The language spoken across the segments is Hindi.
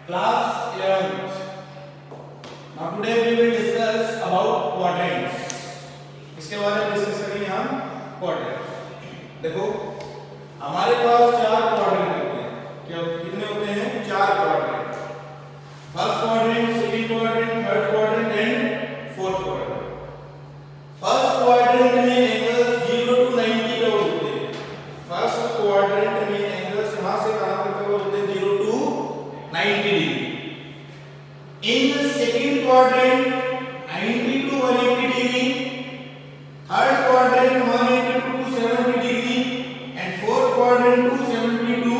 Class 11th. Now today we will discuss about quadrants. इसके बारे में डिस्कस करेंगे हम quadrants. देखो हमारे पास चार quadrant होते हैं. क्या कितने होते हैं? चार quadrant. First quadrant, second quadrant, third quadrant and fourth quadrant. First quadrant में angles 0 to 90 का होते हैं. First quadrant में angles कहाँ से कहाँ तक का होते हैं? 0 to 90 degree. In the second quadrant 90 to 180 degree, third quadrant 180 to 270 degree and fourth quadrant 270 to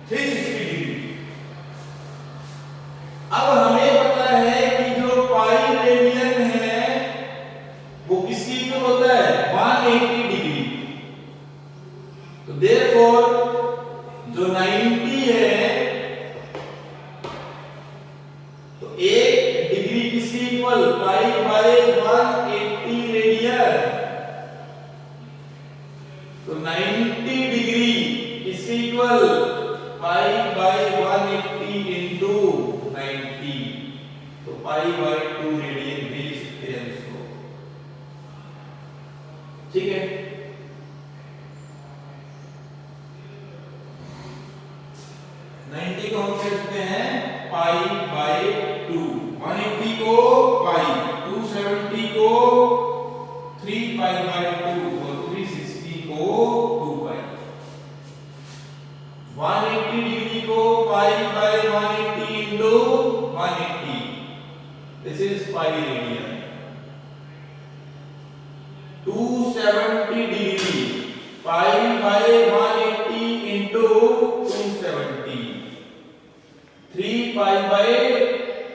360 degree. अब हमें पता है कि जो पाई रेडियन है वो किसकी इक्वल होता है? 180 डिग्री. तो देयरफॉर जो 90 है तो 1 डिग्री किसकी इक्वल? Pi by 180 radian. तो 90 डिग्री किसकी इक्वल? Pi by 180 into 90. तो पाई बाय 2 रेडियन भी लिख सकते हैं इसको. ठीक है. को हम कह सकते हैं पाई बाय 2. 180 को पाई, 270 को 3 पाई बाय 2 और 360 को 2 पाई. 180 डिग्री को pi by 180 into 180. This is pi radian. 270 degree pi by 180 into 270. 3 pi by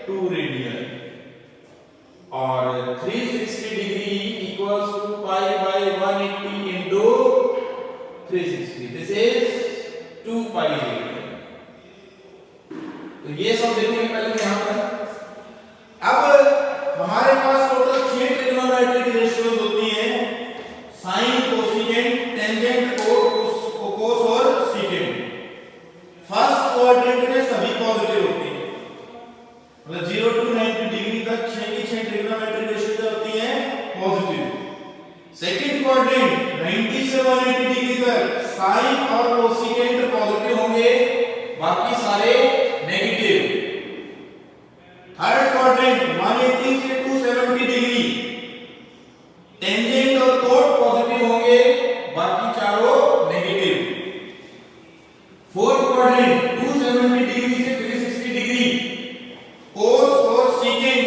2 radian और 360 degree equals to pi by 180 into 360. This is 2 pi radian. तो ये सब देखेंगे पहले यहां पर. अब हमारे पास टोटल 6 ट्रिग्नोमेट्रिक रेशियोज होती हैं: साइन, कोसेकेंट, टेंजेंट, कोस और सेकेंट. फर्स्ट क्वाड्रेंट में सभी पॉजिटिव होती हैं. मतलब 0 टू 90 डिग्री तक 6 की 6 ट्रिग्नोमेट्रिक रेशियो होती हैं पॉजिटिव. सेकंड क्वाड्रेंट 90 से 180 डिग्री तक साइन और कोसेकेंट पॉजिटिव होंगे, बाकी सारे नेगेटिव. थर्ड क्वाड्रेंट 180 से 270 डिग्री टेंजेंट और कोट पॉजिटिव होंगे, बाकी चारों नेगेटिव. फोर्थ क्वाड्रेंट 270 डिग्री से 360 डिग्री कोस और सेकेंट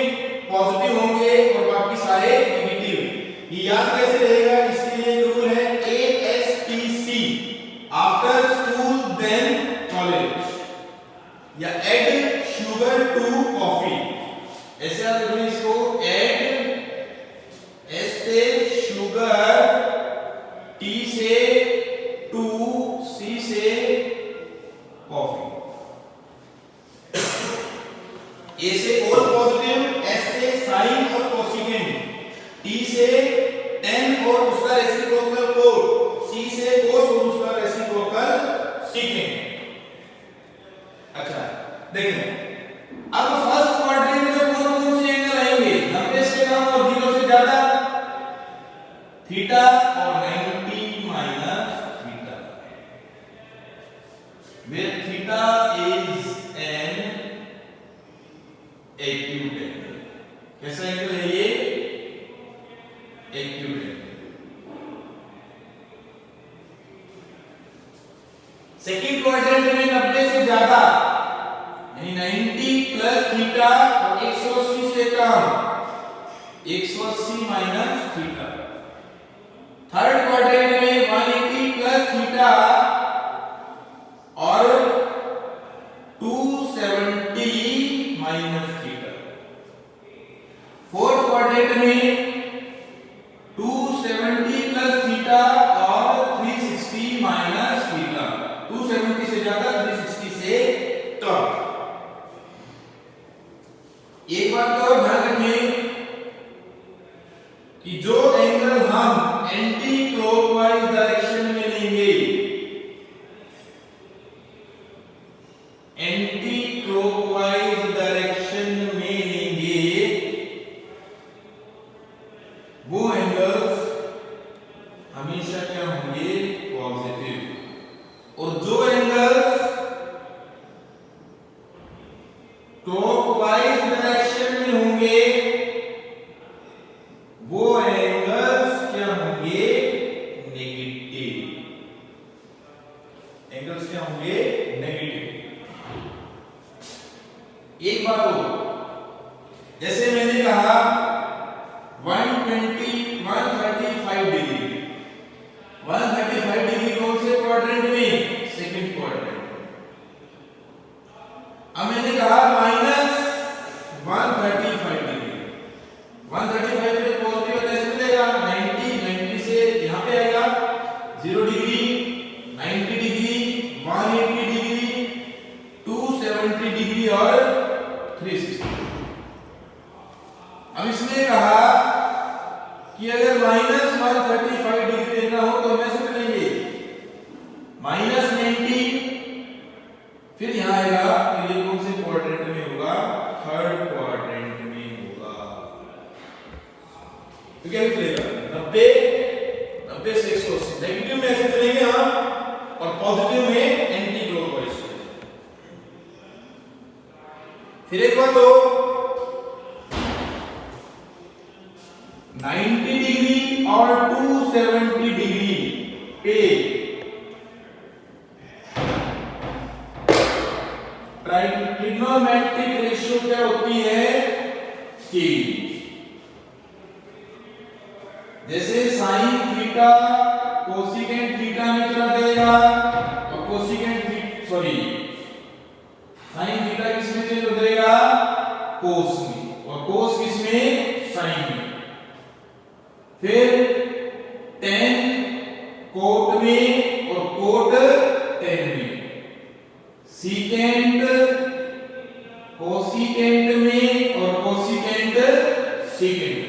पॉजिटिव होंगे और बाकी सारे नेगेटिव. ये याद कैसे रहेगा? इसके लिए एक रूल है ASTC, after school then college, या ऐड शुगर टू कॉफी. ऐसे याद रखना इसको. ऐड S से शुगर, T से टू, C से कॉफी. A से ऑल पॉजिटिव, S से साइन और कोसेकेंट, T से टेन और उसका रेसिप्रोकल कोट, C से कोस और उसका रेसिप्रोकल सेकेंट. अच्छा देखिए, अब फर्स्ट क्वाड्रेंट में कौन कौन से एंगल आएंगे? 90 से कम और 0 से ज्यादा, थीटा और 90 minus theta. where theta is an acute angle. कैसा एंगल है ये? acute angle. सेकंड क्वाड्रेंट में 90 से ज्यादा यानी 90 प्लस थीटा और 180 से कम 180 माइनस थीटा. थर्ड क्वाड्रेंट में 180 प्लस थीटा और 270 माइनस थीटा. फोर्थ क्वाड्रेंट में 270 प्लस थीटा और 360 माइनस थीटा. 270 से ज्यादा, 360 से कम. एक बात को ध्यान रखिए कि जो एंगल हम एंटी क्लॉकवाइज डायरेक्शन में लेंगे, एंटी क्लॉकवाइज डायरेक्शन में लेंगे वो एंगल्स हमेशा क्या होंगे? पॉजिटिव। और जो एंगल्स क्लॉकवाइज डायरेक्शन में होंगे वो एंगल्स क्या होंगे? नेगेटिव। एंगल्स क्या होंगे? नेगेटिव। एक बात हो, जैसे मैंने कहा 135 डिग्री, 135 डिग्री कौन से क्वाड्रेंट में? Second quadrant. अब मैंने कहा -135 डिग्री, 135 पे पॉजिटिव कैसे मिलेगा? 90 से यहां पे आएगा 0 डिग्री, 90 डिग्री, 180 डिग्री, 270 डिग्री और 360। अब इसने कहा कि अगर -135 डिग्री लेना हो तो हम ऐसे करेंगे, -90, फिर यहां आएगा तो ये कौन से क्वाड्रेंट में होगा? थर्ड क्वाड्रेंट में होगा। तो क्या निकलेगा? 90 से 180। नेगेटिव में ऐसे चलेंगे हम और पॉजिटिव में एंटी क्लॉकवाइज। फिर एक बात हो, 90 डिग्री और 270 डिग्री पे ट्रिग्नोमेट्रिक रेशियो क्या होती है? चेंज। जैसे साइन थीटा कोसिकेंट थीटा में चला जाएगा और साइन थीटा किस में चेंज हो जाएगा? कोस में। और कोस किस में? साइन में। फिर टेन कोट में और कोट टेन में, सीकेंट कोसिकेंट में और कोसिकेंट सीकेंट में।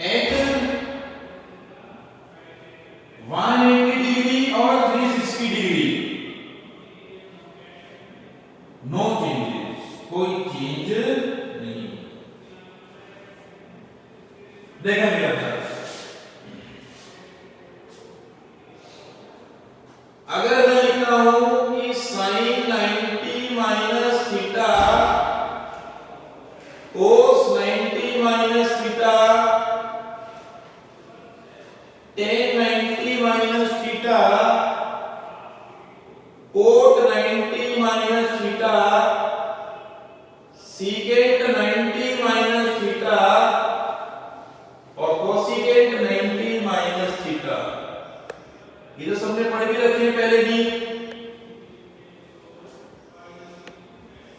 एट 180 डिग्री और 360 डिग्री नो चेंजेस, कोई चेंज नहीं। देखा गया अगर मैं लिखता हूं कि sin 90 minus theta cos 90 minus theta tan 90 minus theta cot 90 minus theta secant 90 minus theta और cosecant 90 माइनस थीटा। ये तो सबने पढ़ के रखे हैं पहले भी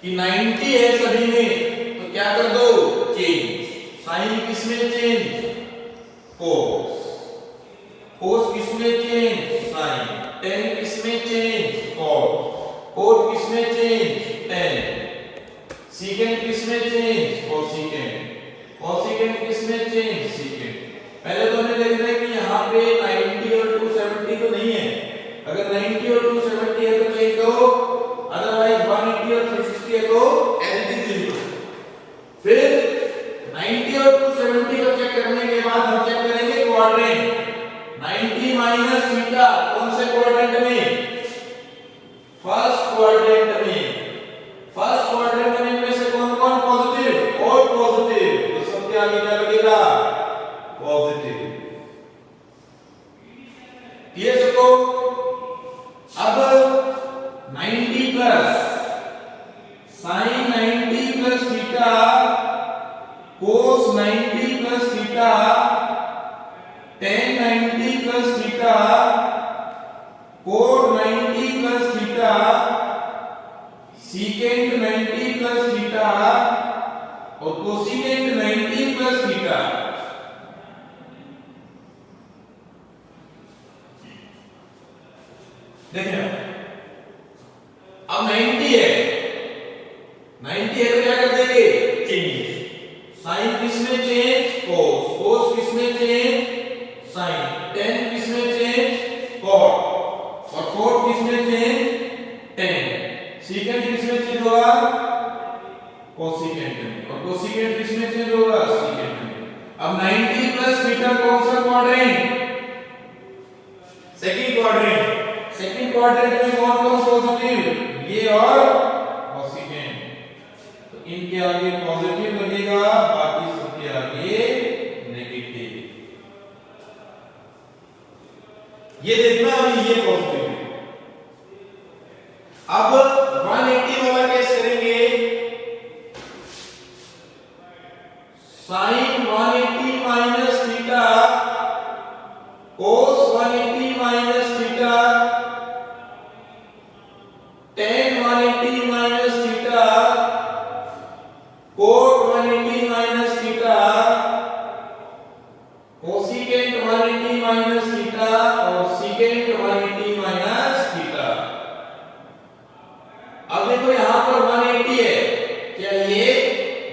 कि 90 है सभी में, तो क्या कर दो? चेंज। साइन किस में चेंज? कोस। कोस किस में चेंज? साइन। टेन किस में चेंज? कॉट। कोट किस में चेंज? टेन। सीकेंट किस में चेंज? कोसिकेंट। कोसिकेंट किस में चेंज? सीकेंट। पहले तो हमें देखना है कि यहाँ पे 90 और 270 तो नहीं है। अगर 90 और 270 है तो चेंज करो, अदरवाइज 180 और 360 है तो एज इट इज लिखो। फिर 90 और 270 को चेक करने के बाद हम चेक करेंगे क्वाड्रेंट। 90 माइनस थीटा कौन से क्वाड्रेंट में? फर्स्ट क्वाड्रेंट में। फर्स्ट क्वाड्रेंट में से कौन कौन पॉजिटिव? और पॉजिटिव, तो सबके आगे क्या लगेगा? पॉजिटिव। ये सबको अब 90 plus sin 90 plus theta cos 90 plus theta tan 90 plus theta cot 90 plus theta secant 90 plus theta और cosecant 90 प्लस थीटा। देखिए अब 90 है, 90 है तो क्या कर देंगे? चेंज। साइन किस में चेंज? कोस। कोस किस में चेंज? साइन। tan किस में change? Cot. Change? tan। Secant किसमें चेंज होगा? कोसिकेंट में। और कोसिकेंट किसमें चेंज होगा? सीकेंट में। अब 90 प्लस थीटा कौन सा quadrant? Second quadrant. Second quadrant में कौन कौन पॉजिटिव? ये और कोसिकेंट। तो इनके आगे पॉजिटिव लगेगा, बाकी सबके आगे नेगेटिव। ये देखना अभी ये पॉजिटिव है। अब 180 वाला केस करेंगे। sin 180 minus theta cos 180 minus theta tan 180 minus theta cot 180 minus theta cosecant 180 minus theta और सीकेंट 180 माइनस थीटा। अब देखो यहां पर 180 है, क्या ये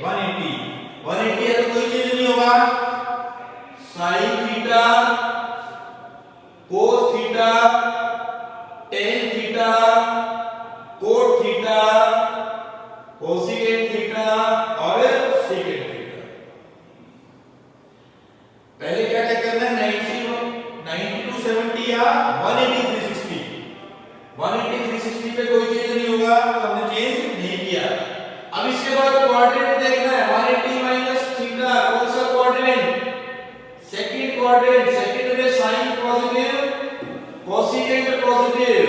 180 है तो कोई चेंज नहीं होगा। sin theta cos theta tan theta cot theta cosecant theta और सीकेंट थीटा। पहले क्या चेक करना है? 90 टू 70 या 180 360। 180 360 पे कोई चेंज नहीं होगा, तो हमने चेंज नहीं किया। अब इसके बाद क्वाड्रेंट देखना है। 180 माइनस थीटा कौन सा क्वाड्रेंट? Second quadrant. सेकंड में साइन पॉजिटिव, कोसिकेंट पॉजिटिव,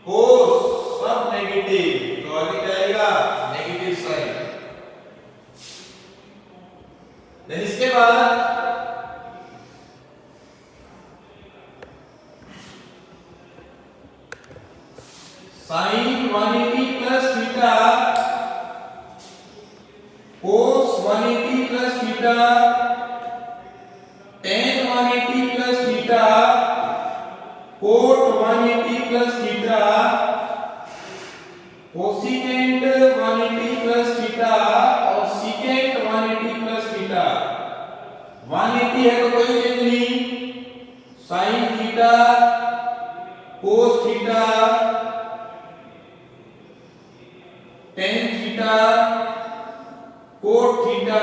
कोस सब नेगेटिव, तो आगे क्या आएगा? Negative sign. देन इसके बाद sin 180 plus theta cos 180 plus theta tan 180 plus theta cot 180 plus theta cosecant 180 plus theta और सीकेंट 180 प्लस थीटा। 180 है तो कोई चेंज नहीं। sin theta cos theta tan theta cot theta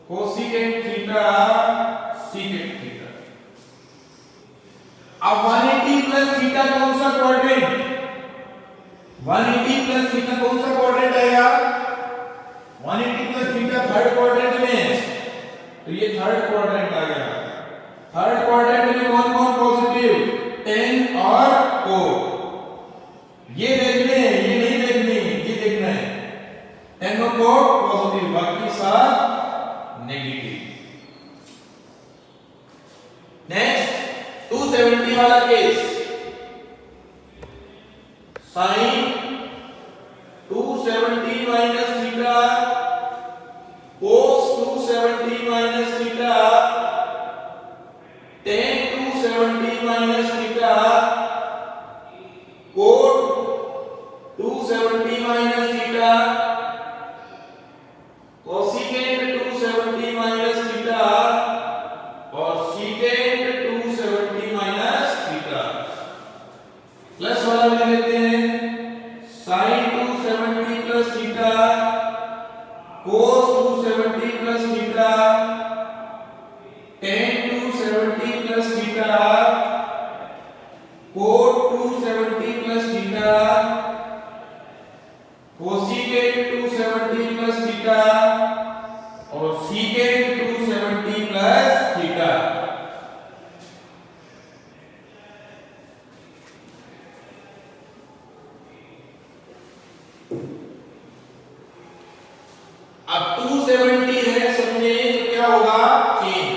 cosecant theta secant theta. अब 180 प्लस थीटा कौन सा क्वाड्रेंट? 180 प्लस थीटा कौन सा क्वाड्रेंट आएगा? 180 प्लस थीटा थर्ड क्वाड्रेंट में, तो ये थर्ड क्वाड्रेंट आ गया। थर्ड क्वाड्रेंट में कौन कौन पॉजिटिव? tan और cot। ये देखने, ये नहीं देखने, ये देखना है। tan और cot पॉजिटिव, बाकी सब नेगेटिव। नेक्स्ट 270 वाला case. sin 270 minus theta cos 270 minus theta tan 270 minus theta cot 270 minus theta cosecant 270 minus theta और सीकेंट 270 माइनस थीटा। प्लस वाला ले लेते हैं। sin 270 plus theta cos 270 plus theta tan 270 plus theta cot 270 plus theta cosecant 270 plus theta और सीकेंट 270 प्लस थीटा। अब 270 है समझे तो क्या होगा? चेंज।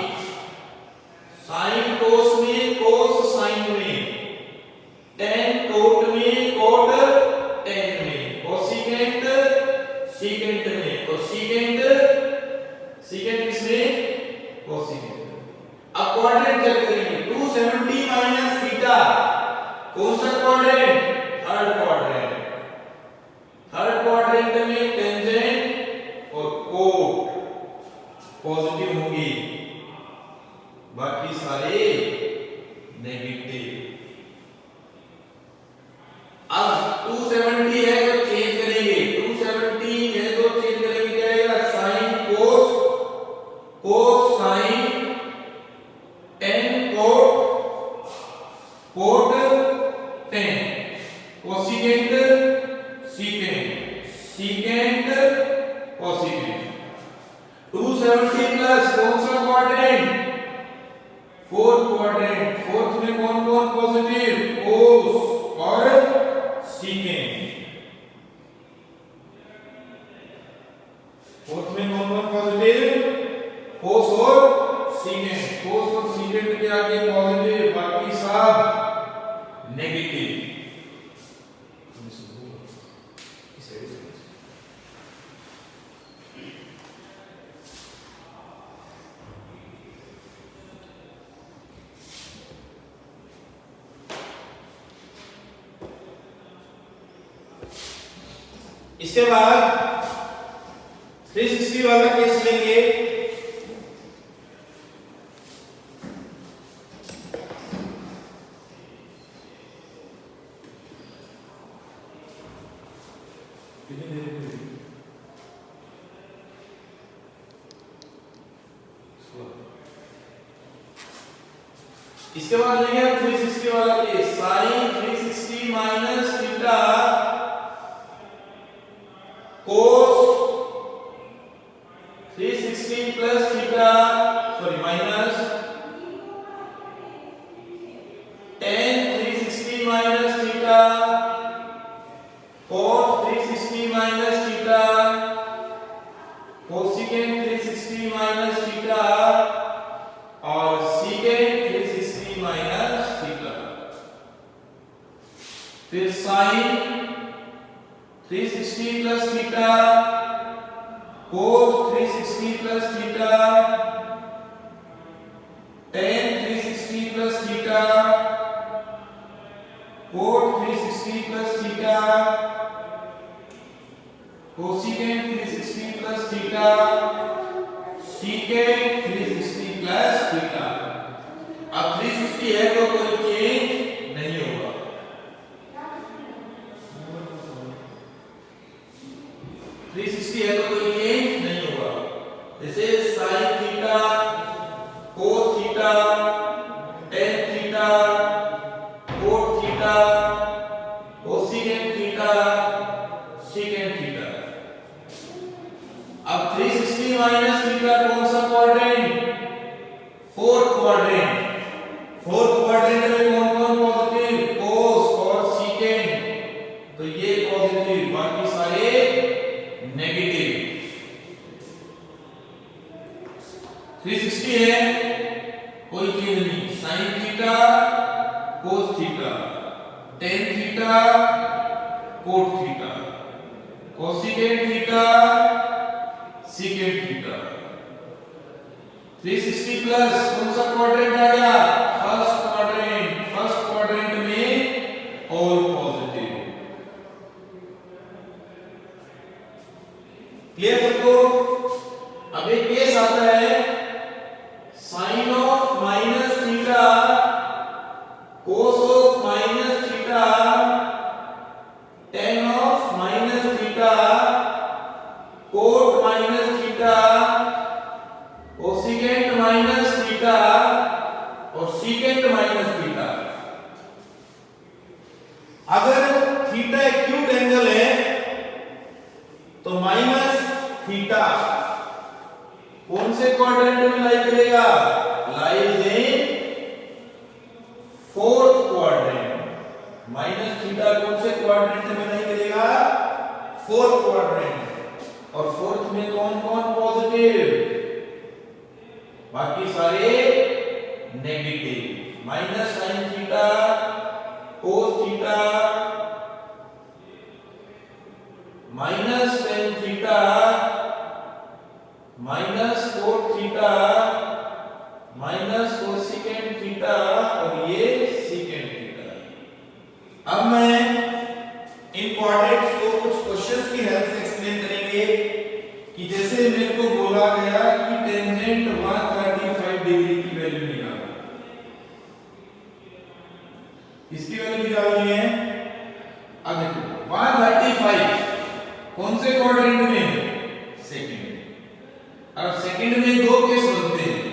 साइन कोस में, कोस साइन में, tan कोट में, कोट tan में, कोसिकेंट सीकेंट में और सीकेंट किसमें? कोसिकेंट। अब क्वाड्रेंट चेक करेंगे। 270 माइनस थीटा कौन सा quadrant? Third quadrant. Third quadrant में टेंजेंट और कोट पॉजिटिव होंगी, बाकी सारे negative. Sine tan cot tan, cosecant secant cosecant. 270 plus कौन सा क्वाड्रेंट? Fourth quadrant. फोर्थ में कौन कौन पॉजिटिव? कोस और सीकेंट। फोर्थ में कौन कौन पॉजिटिव? कोस और सीकेंट। कोस और सीकेंट के आगे पॉजिटिव, बाकी सब नेगेटिव। इसके बाद 360 वाला केस लेंगे। इसके बाद लेंगे 360 वाला case. Sine 360 minus theta cos 360 plus theta, sorry, minus tan 360 minus theta, cos 360 minus theta, cosecant 360 minus theta और secant 360 minus theta। फिर sin 360 plus theta, cos 360 plus theta, tan 360 plus theta, cot 360 plus theta, cosecant 360 plus theta, secant 360 plus theta। अब 360 है तो कोई चेंज नहीं होगा। 360 है तो कोई चेंज नहीं होगा। जैसे sin theta, cos theta, tan theta, cot theta, cosecant theta, secant theta. अब 360 माइनस थीटा कौन सा quadrant? Fourth quadrant. Fourth quadrant में कौन कौन पॉजिटिव? cos और secant, तो ये पॉजिटिव, बाकी सारे नेगेटिव। 360 है कोई चीज नहीं। sin theta, cos theta, tan theta, cot theta, cosecant theta, secant theta. 360 plus कौन सा क्वाड्रेंट आ गया? First quadrant. फर्स्ट क्वाड्रेंट में ऑल पॉजिटिव। क्लियर सबको? अब एक केस आता है sine of minus theta, cos of minus theta, tan of minus theta, cot minus theta, cosecant minus theta और सीकेंट माइनस थीटा। अगर थीटा एक्यूट एंगल है तो माइनस थीटा कौन से क्वाड्रेंट में लाई करेगा? Lies in fourth quadrant. Minus theta कौन से क्वाड्रेंट में लाई करेगा? Fourth quadrant. और फोर्थ में कौन कौन पॉजिटिव? बाकी सारे negative. Minus sine theta, cos theta, minus tan theta, minus cot theta, minus cosecant theta और ये सीकेंट थीटा। अब मैं इन क्वाड्रेंट्स को कुछ क्वेश्चंस की हेल्प से एक्सप्लेन करेंगे कि जैसे मेरे को बोला गया कि टेंजेंट 135 डिग्री की वैल्यू निकालो। इसकी वैल्यू निकालनी है। अब देखो 135 कौन से क्वाड्रेंट में? सेकंड में। अब सेकंड में दो केस बनते हैं।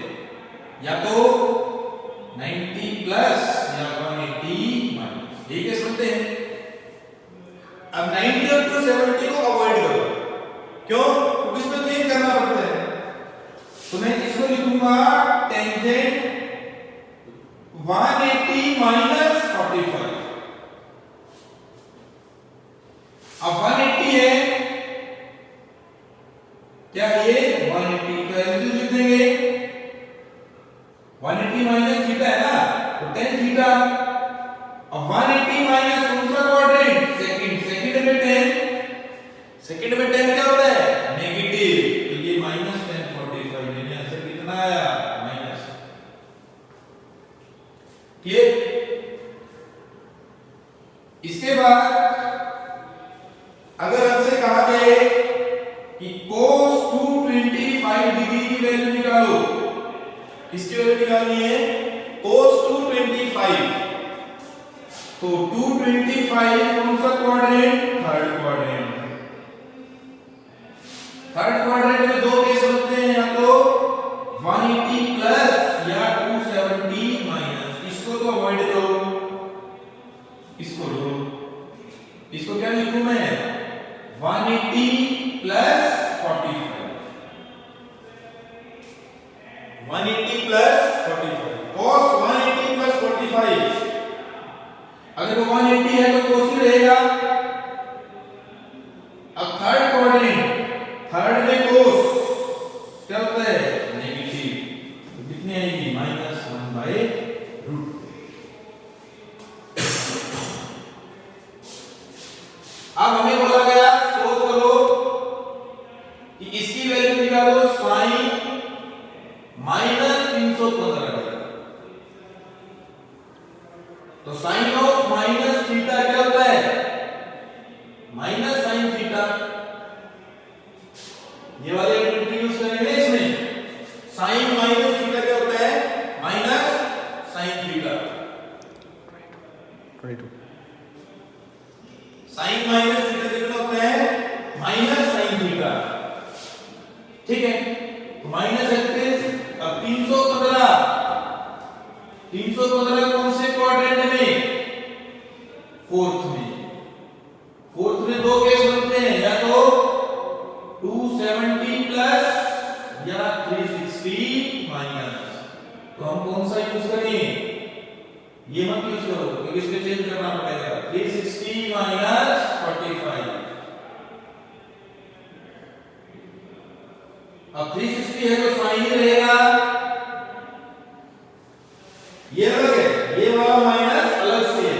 माइनस 45। अब 180 है, क्या ये 180 तो एलसीएम लिख देंगे, 180 माइनस थीटा है ना, तो tan थीटा। अब 180 माइनस कौन सा क्वाड्रेंट, सेकंड, सेकंड में 10, सेकंड में 10 क्या होता है, नेगेटिव, तो ये माइनस tan 45, यानी आंसर कितना आया, माइनस। क्लियर। इसके बाद अगर हमसे कहा जाए कि cos 225 डिग्री की वैल्यू निकालो, किसकी वैल्यू निकालनी है, cos 225, तो 225 कौन सा quadrant, third quadrant. Third quadrant में दो केस होते हैं, या तो 180 प्लस या 270 माइनस। इसको तो अवॉइड करो, इसको लो, इसको क्या लिखूं मैं, 180 प्लस 45, 180 प्लस 45, cos 180 प्लस 45, अगर वो 180 है तो cos ही रहेगा। अब थर्ड क्वाड्रेंट, थर्ड में cos क्या होता है, नेगेटिव, तो कितनी आएगी, -1/√। अब हमें बोला गया सोच करो कि इसकी वैल्यू निकालो, sin -315, तो sin ऑफ माइनस थीटा क्या होता है, माइनस sin थीटा। ये वाले यूज करेंगे इसमें, sin माइनस थीटा क्या होता है, minus sin theta. 22 sin minus theta कितना होता है, माइनस sin थीटा, ठीक है। तो माइनस एक्सिस, अब 315, 315 कौन से क्वाड्रेंट में, फोर्थ में। फोर्थ में दो केस बनते हैं, या तो 270 प्लस या 360 माइनस। तो हम कौन सा यूज करें, ये मत यूज करो क्योंकि इसको चेंज करना पड़ेगा, 360 माइनस 45। अब 360 है तो साइन ही रहेगा, ये अलग है, ये वाला माइनस अलग से है,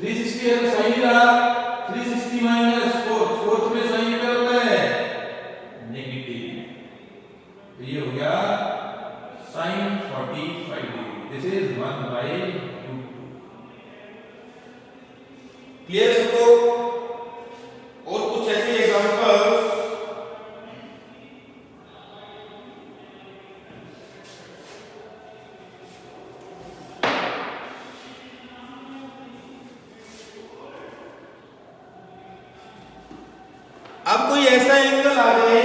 360 है तो साइन ही रहा, 360 माइनस 4, फोर्थ में साइन क्या होता है, नेगेटिव, तो ये हो गया sin 45 degree, this is 1/√2। Clear सबको। और कुछ ऐसे एग्जांपल्स, अब कोई ऐसा एंगल आ जाए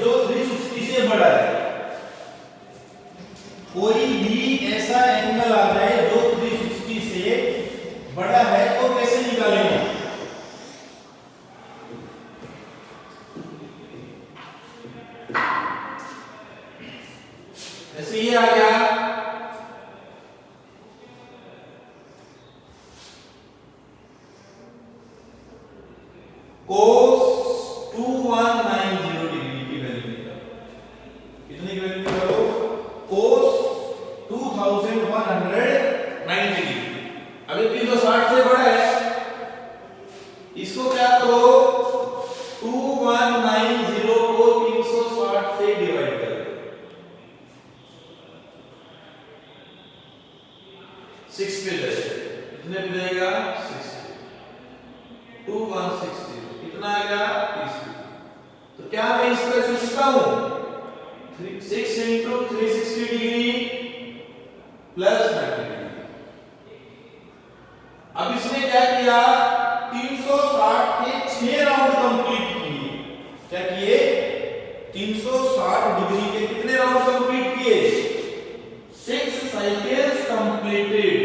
जो 360 से बड़ा है, कोई भी ऐसा एंगल आ जाए जो 360 से बड़ा है, तो कैसे निकालेंगे, जैसे ये आ गया, cos 2190 डिग्री की वैल्यू निकालो, कितने की वैल्यू निकालो, cos 2190 डिग्री। अब ये 360 से बड़ा है, इसको क्या करो, 2190 को 360 से डिवाइड कर दो, 6 पे जाएगा, कितने पे जाएगा, 6 पे, 2160, कितना आएगा, 30। तो क्या मैं इस तरह से लिखता हूं, 6 into 360 डिग्री प्लस 30 डिग्री। अब इसने क्या किया, 360 के 6 राउंड कंप्लीट किए, क्या किए, 360 डिग्री के कितने राउंड कंप्लीट किए, 6 साइकिल्स कंप्लीटेड।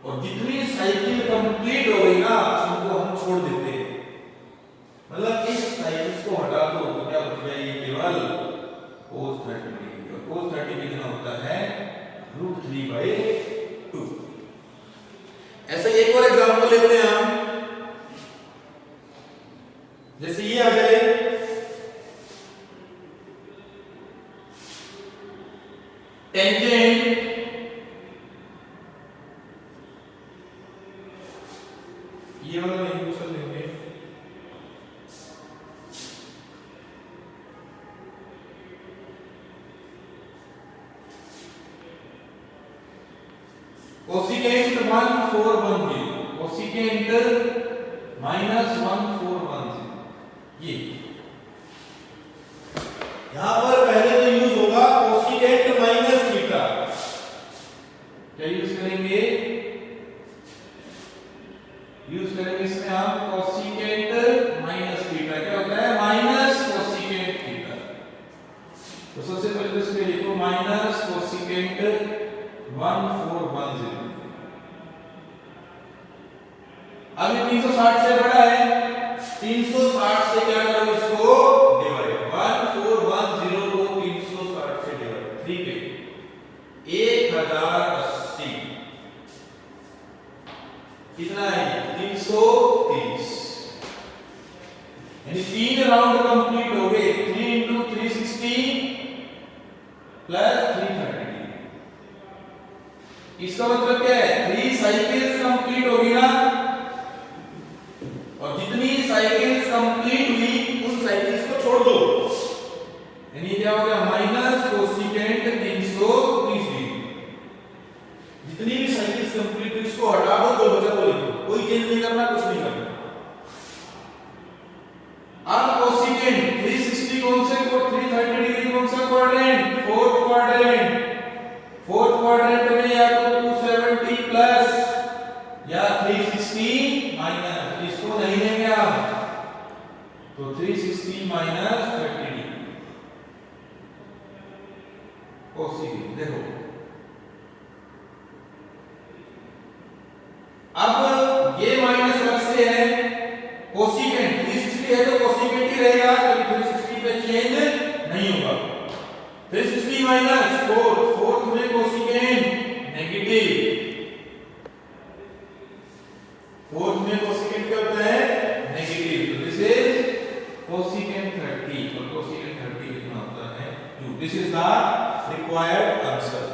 और जितनी साइकिल कंप्लीट हो गई ना, उनको हम छोड़ देते हैं, मतलब इस साइकिल्स को हटा दो तो क्या बच गया, ये केवल cos 30 डिग्री। और cos 30 कितना होता है, √3/2। ऐसे एक और एग्जांपल लेते हैं हम, जैसे ये आ जाए टेंजेंट ये वाला नहीं यूज कर लेंगे, कोसिकेंट 1410, कोसिकेंट -1410, ये यहां पर पहले तो यूज होगा कोसिकेंट माइनस थीटा। क्या यूज करेंगे? यूज करेंगे इसमें हम कोसिकेंट माइनस थीटा। क्या होता है? Minus cosecant theta. तो सबसे पहले तो इसमें लिखो माइनस कोसिकेंट 1410। अब ये 360 से बड़ा है, 360 से क्या करो इसको डिवाइड, 1410 को 360 से डिवाइड, 3 पे 1080 कितना है? 330, यानी 3 राउंड कंप्लीट हो गए। 3 × 360 प्लस 330, इसका मतलब क्या है? 3 साइकिल्स कंप्लीट होगी ना, और जितनी साइकिल्स कंप्लीट हुई उन साइकिल्स को छोड़ दो, यानी क्या हो गया? Minus cosecant 330 degree. जितनी भी साइकिल्स कंप्लीट हुई इसको हटा दो, जो बचा वो लिख दो, कोई चेंज नहीं करना, कुछ नहीं करना। अब कोसिकेंट 360 कौन से को 330 डिग्री कौन सा quadrant? Fourth quadrant. Fourth quadrant में या तो 270 प्लस या 360 माइनस, इसको नहीं लेंगे आप, तो 360 माइनस 30 डिग्री कोसिकेंट। देखो अब ये माइनस अलग से है, कोसिकेंट 360 है तो कोसिकेंट ही रहेगा, कभी 360 पे चेंज नहीं होगा। 360 माइनस 4, फोर्थ में कोसिकेंट नेगेटिव, फोर्थ में कोसिकेंट क्या होता है? नेगेटिव। तो दिस इज कोसिकेंट 30, और कोसिकेंट 30 कितना होता है? 2। This is the required answer.